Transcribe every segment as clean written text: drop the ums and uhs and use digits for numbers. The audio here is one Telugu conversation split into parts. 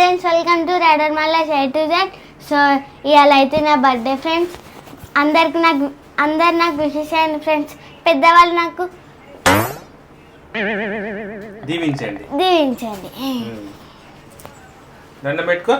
Friends, welcome to rider Malla shy to Z. So ఇవాళ అయితే నా బర్త్డే ఫ్రెండ్స్. అందరు నాకు విషెస్ చేయండి ఫ్రెండ్స్. పెద్దవాళ్ళు నాకు దీవించండి. దండం పెట్టుకో.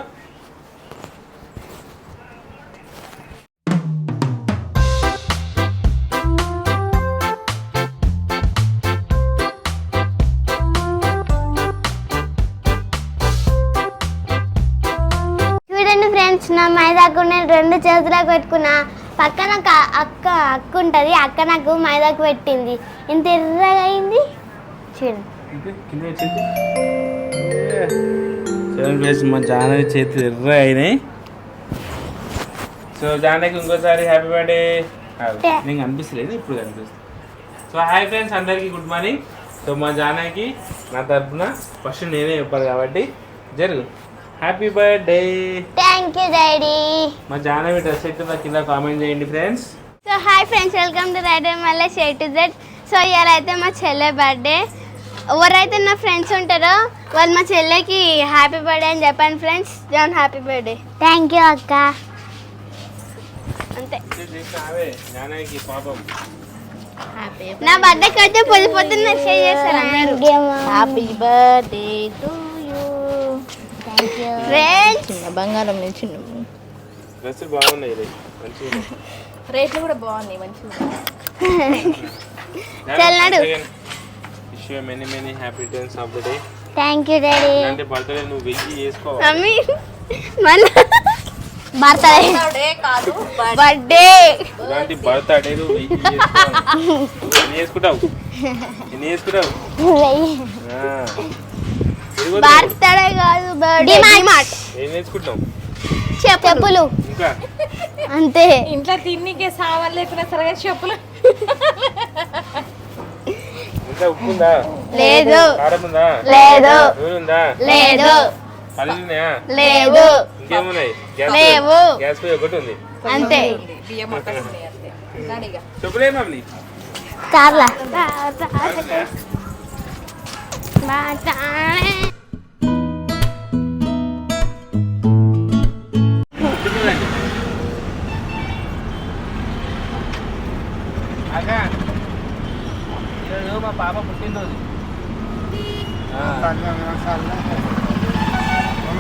నా మైదాకు నేను 2 చేతులకు పెట్టుకున్నా. పక్కన అక్క ఉంటుంది. అక్క నాకు మైదాకు పెట్టింది. ఇంత ఎర్రగా అయింది చూడు. మా జానకి చేతులు ఎర్ర అయినాయి. సో జానకి ఇంకోసారి హ్యాపీ బర్త్డే. నీకు అనిపిస్తలేదు, ఇప్పుడు కనిపిస్తుంది. సో హాయ్ ఫ్రెండ్స్, అందరికీ గుడ్ మార్నింగ్. సో మా జానకి నా తరఫున ఫస్ట్ నేనే చెప్పాలి కాబట్టి జరుగు happy birthday. Thank you daddy. మా జానవి డ్రెస్ అయితే నాకు కింద కామెంట్ చేయండి friends. So hi friends, welcome to rider Malla shy to Z. So ఇవాళ అయితే మా చెల్లె బర్త్డే. ఎవరైతే నా ఫ్రెండ్స్ ఉంటారో వాళ్ళు మా చెల్లెకి హ్యాపీ బర్త్డే అని చెప్పండి ఫ్రెండ్స్. జాన్ హ్యాపీ బర్త్డే. థ్యాంక్ యూ అక్క. అంతే జానకి పాపం నా బర్త్డేకి అయితే పొద్దున్న షేర్ చేస్తారు happy birthday to you. Thank you friends. బంగారం నుంచి డ్రెస్సులు బాగున్నాయి, రేట్లు కూడా బాగున్నాయి, మంచిగా. చల్లాడు. Wish you many many happy returns of the day. Thank you daddy. అంటే బర్త్డే నువ్వు వెయ్యి చేసుకోవాలి. మమ్మీ మన బర్త్డే కాదు, బర్త్డే. ఇలాంటి బర్త్డే నువ్వు వెయ్యి చేసుకోవాలి. ఎన్ని చేసుకుంటావు? బర్త్డే కాదు, బర్త్డే. ఏం నేర్చుకుంటావు? చెప్పులు. ఇంకా అంతే. ఇంట్లో తిన్నికే సామాన్ లేకున్నా సరే చెప్పులు. ఇంకా ఉప్పు ఉందా? లేదు. కారం ఉందా? లేదు. నూనె ఉందా? లేదు. పల్లీలు ఉన్నాయా? లేదు. ఇంకేమున్నాయి? లేవు. గ్యాస్ పోయి ఒకటి ఉంది అంతే. బియ్యం ఒకటి ఉన్నాయి అంతే. చెప్పులే మమ్మీ. కార్లా ఈరోజు మా పాప పుట్టినరోజు.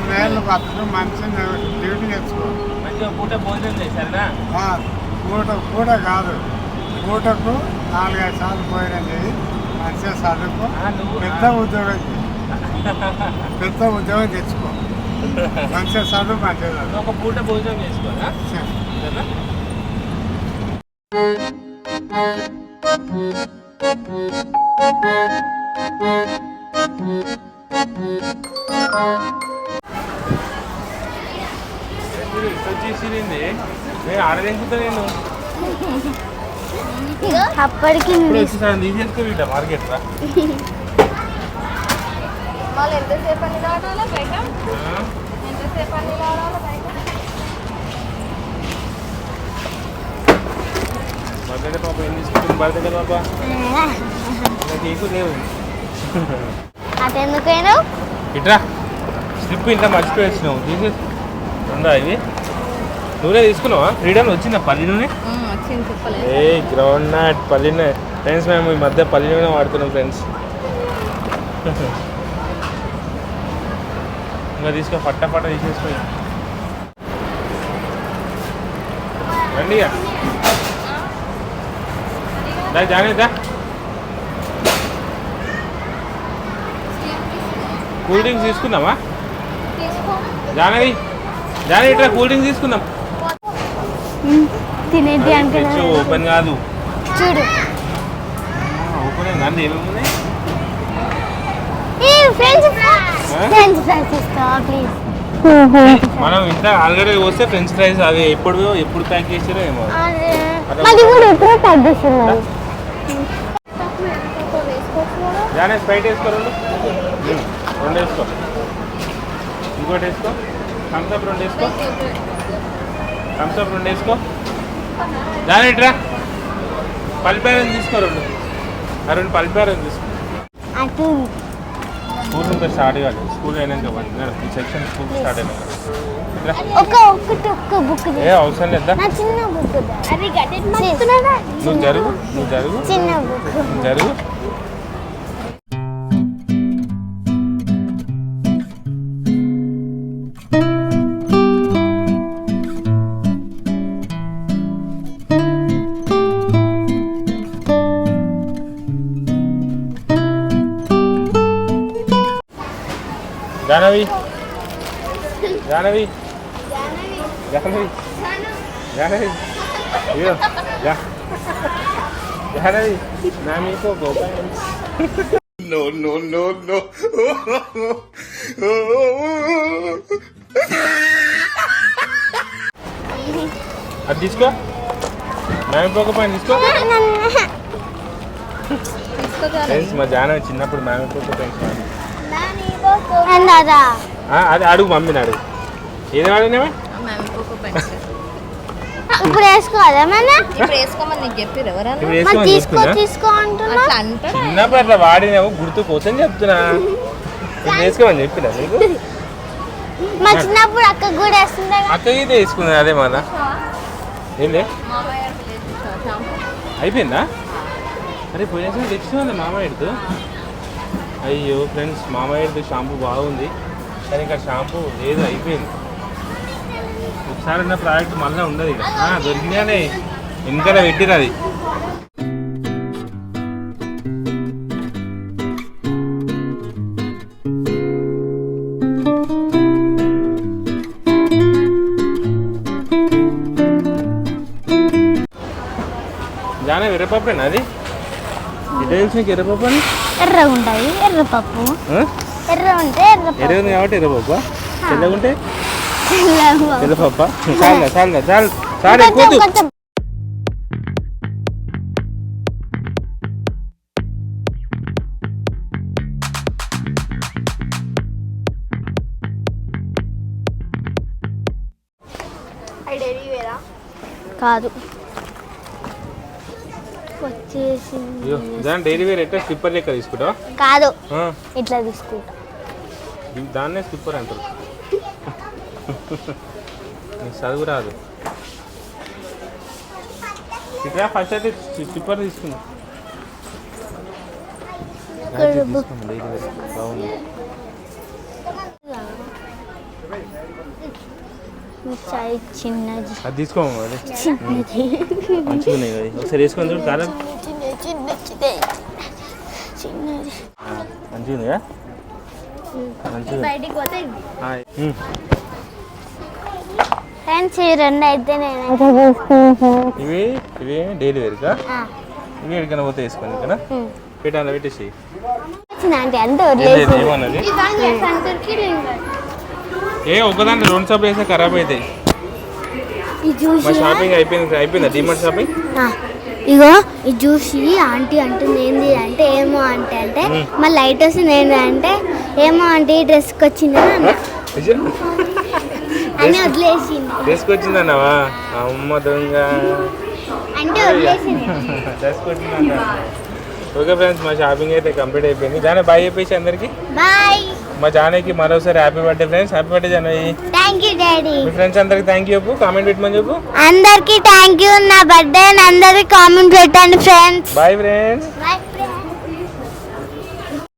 9 బతుకు మంచిగా డ్యూటీ చేసుకోవాలి. మంచిగా పూట భోజనం చేశారనా? పూట కాదు, పూటకు 4-5 సార్లు భోజనం చేయి. మంచిగా చదువుకో. పెద్ద ఉద్యోగం తెచ్చుకో. మంచిగా చదువు, మంచిగా చదువు. ఒక పూట భోజనం చేసుకోరా? వచ్చేసింది. నేను ఆడదేంకుతా. నేను అప్పటికి వచ్చేసాను. తీసేసుకో మార్కెట్ రా. వాళ్ళు ఎంతసేపు అని రావాలా బయట? ఎంతసేపు అని రావాలా బయట? బర్త్డే పాప ఏం తీసుకుంటుంది? బర్త్డే కదా పాప. కేకు లేవు. అదెందుకైనా ఇట్రా స్లిప్ ఇంట్లో మర్చిపోయేసినావు. తీసేసి ఉందా ఇవి? నూనె తీసుకున్నావా? ఫ్రీడమ్ వచ్చిందా పల్లి నూనె? ఏ గ్రౌండ్ నట్ పల్లి నూనె ఫ్రెండ్స్. మేము ఈ మధ్య పల్లి నూనె వాడుతున్నాం ఫ్రెండ్స్. ఇంకా తీసుకో, ఫట్ట తీసేసుకో. రండి జానేదా. కూల్ డ్రింక్స్ తీసుకుందామా? జానవి ఇట్లా కూల్ డ్రింక్స్ తీసుకుందాం. తినేది అంటే ఓపెన్ కాదు, చూడు. ఓపెన్ అండి. ఏమేమి ఉన్నాయి? మనం ఇంత ఆల్రెడీ వస్తే ఫ్రెంచ్ ఫ్రైస్ అవి ఎప్పుడు ప్యాక్ చేసారో ఏమో. జానే స్ప్రైట్ వేసుకో, 2 వేసుకో. ఇంకోటి వేసుకో. థమ్స్అప్ 2 వేసుకో. జానే ఇట్రా. పల్లిపారం తీసుకో. 2 పల్లిపారం తీసుకో. స్కూల్ ఇంకా స్టార్ట్ కాదు, స్కూల్ అయినాక ఈ సెక్షన్ స్కూల్ స్టార్ట్ అయినాక ఒక్క బుక్ ఏ అవసరం లేదా, చిన్న బుక్ నువ్వు జరుగు చిన్న బుక్ జరుగు. జాహ్నవి జాహ్నవి జాహ్నవి జాహ్నవి అయ్యో జాహ్నవి నా మీకు No, no, no, no. అది తీసుకో, మ్యామి పోక పైన తీసుకో. ఫ్రెండ్స్ మా జాహ్నవి చిన్నప్పుడు మ్యామి పోక పైన అది అడుగు, మమ్మీని అడుగు. ఏది అడిగినావా? ఇప్పుడు వేసుకోవాలా మన ఇప్పుడు వేసుకోమని నీకు చెప్పిర్రు ఎవరన్నా? ఇప్పుడు వేసుకోమని చెప్తున్నా. తీసుకో అంటున్నా. అట్లా అంటే చిన్నప్పుడు అట్లా వాడినావు గుర్తు కోసం చెప్తున్నా. ఇప్పుడు వేసుకోమని చెప్పినా నీకు. మా చిన్నప్పుడు అక్క కూడా వేస్తుందా? అక్కకి ఇది వేసుకున్నా అదే మన ఏంలే అయిపోయిందా? అరే పోయినసారి తెచ్చుకుందా మామయ్యతో. అయ్యో ఫ్రెండ్స్, మామయ్యతో షాంపూ బాగుంది కానీ ఇంకా షాంపూ లేదు, అయిపోయింది. ఒకసారి ఉన్న ప్రోడక్ట్ మళ్ళీ ఉండదు ఇక. దొరికినానే వెనకాల పెట్టిరు అది. జానే ఎర్రపప్పేనా అది? డీటెయిల్స్ నీకు ఎర్రపప్పు అని ఎర్రగా ఉంటాయి, ఎర్రపప్పు ఎర్ర ఉంటే ఎర్రపప్పు, ఎర్ర ఉంది కాబట్టి ఎర్రపప్ప, తెల్లగుంటే తెల్లపప్ప. చాలు చాలు చాలు చాలు ఎక్కువ. కొంచెం కాదు వచ్చేసింది. అయ్యో దాని డైలీ వేర్ ఎట్లా స్లిప్పర్ లెక్క తీసుకుంటావా? కాదు ఇట్లా తీసుకుంటా. దాన్నే స్లిప్పర్ అంటారు. నీకు చదువు రాదు. ఇట్లా ఫస్ట్ అయితే స్లిప్పర్ తీసుకుందాం. డైలీ వేర్ బాగుంది. చాయ్ చిన్నది, అది తీసుకోమా, అది చిన్నది మంచిగా ఉన్నాయి కదా. ఒకసారి వేసుకొని చూడు కాలం. చిన్నది మంచిగా ఉంది కదా, మంచిగా. బయటికి పోతే ఫ్రెండ్స్ ఈ రెండు అయితే నేనైతే ఇవి ఇవి డైలీ వేర్గా, ఇవి ఎక్కడికైనా పోతే వేసుకోండి కదా. పెట్టాలి, పెట్టేసి అంటే అంత వదిలేసి ఏమన్నది ఒకదాంట్లో రెండు సబ్బులు వేస్తే ఖరాబ్ అవుతాయి. మా షాపింగ్ అయిపోయిందా డిమార్ట్ షాపింగ్? ఇగో ఇది చూసి ఆంటీ అంటుంది ఏంది అంటే ఏమో అంటే అంటే మళ్ళీ లైట్ వస్తుంది ఏంటి అంటే ఏమో అంటే ఈ డ్రెస్కి వచ్చిందని అని వదిలేసింది. డ్రెస్కి వచ్చిందన్నావా? అమ్మ దొంగ అంటే వదిలేసింది. డ్రెస్కి వచ్చిందన్నా. ఓకే ఫ్రెండ్స్, మా షాపింగ్ అయితే కంప్లీట్ అయిపోయింది. జానే బాయ్ చెప్పేసి అందరికి బాయ్. మా జానకి మరోసారి happy birthday friends. Happy birthday Jahnavi. Thank you daddy. మీ ఫ్రెండ్స్ అందరికి థ్యాంక్ యూ చెప్పు, కామెంట్ పెట్టమని చెప్పు. అందరికి థ్యాంక్ యూ, నా బర్త్డే అందరికి కామెంట్ పెట్టండి ఫ్రెండ్స్. Bye friends. బాయ్.